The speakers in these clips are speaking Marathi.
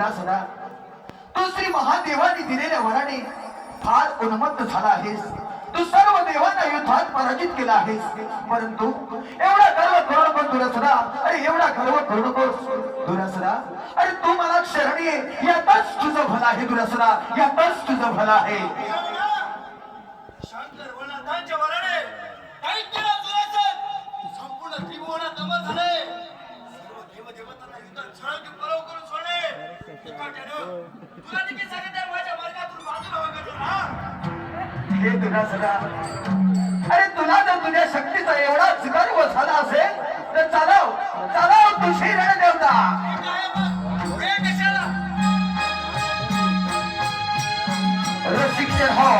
दुरासरा, तू श्री महादेवाने दिलेल्या वराने फार उन्मत्त झाला आहेस. तू सर्व देवांना युद्धात पराजित केला आहेस. परंतु एवढा गर्व करू नको दुरासरा. अरे एवढा गर्व करू नकोस दुरासरा. अरे तू मला शरणी ये, यातच तुझं भलं आहे दुरासरा, यातच तुझं भलं आहे. शंकर वनाथांच्या वराने दैत्याला दुरासन संपूर्ण त्रिभुवनात अमर झाले. सर्व देवदेवतांना युद्धात छळून पराभव करून सोडले. तुला देखील सांगितलं माझ्या मार्गातून बाजूला वगळलं ना. हे दुरासरा, अरे तुला जर तुझ्या शक्तीचा एवढाच गर्व झाला असेल तर चालव चालव तुझी रणदेवता. हे कशाला रसिकजन हो,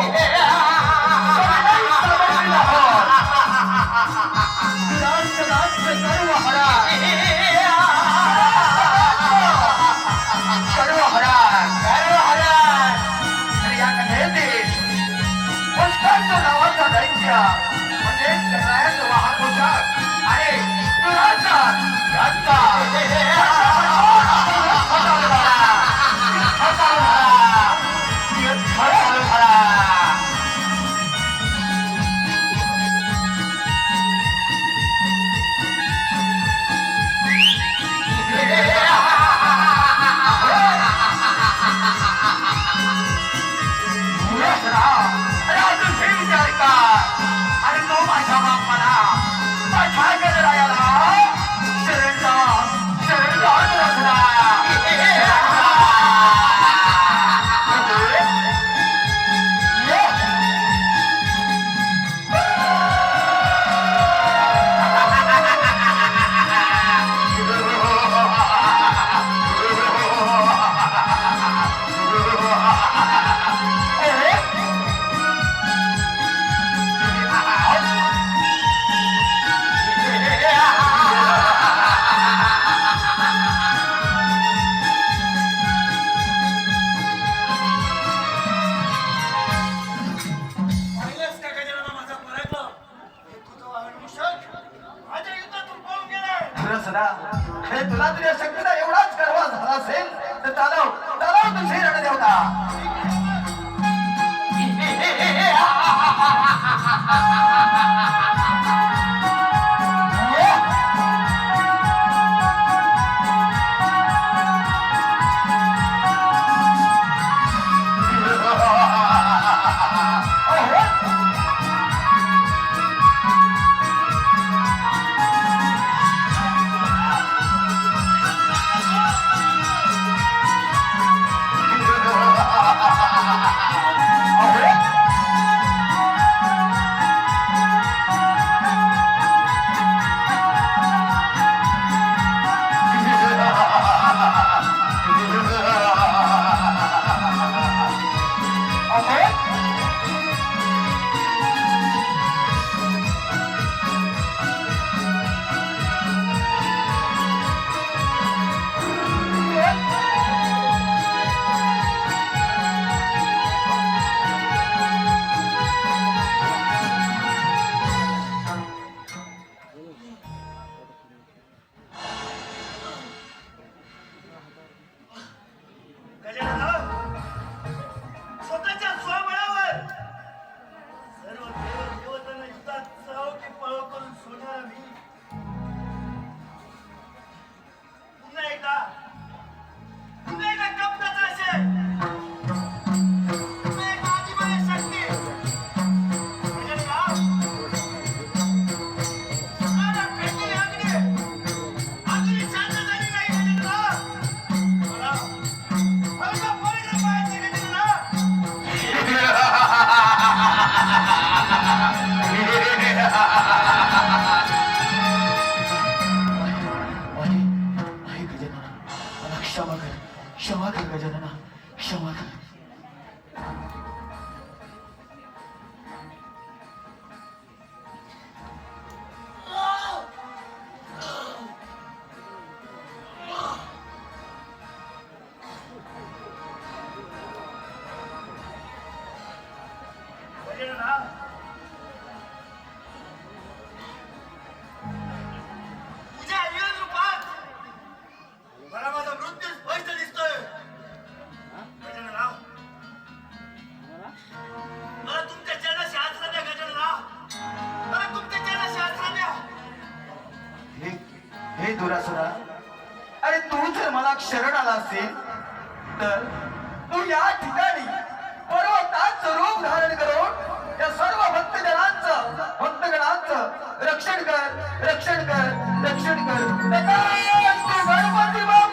हे तुला तुझ्या शक्तीचा एवढाच गर्व झाला असेल तर चालव चालव तुझी रणदेवता. क्षमा कर गजानना, क्षमा कर. तुझ्या रिअल रूपात मला माझा मृत्यू स्पष्ट दिसतोय. हे दुरासुरा, अरे तू जर मला शरण आला असेल तर तू या ठिकाणी पर्वताचं रूप धारण करून या सर्व भक्तगणांचं रक्षण कर, रक्षण कर, रक्षण कर. तथास्तु गणपती बाप्पा.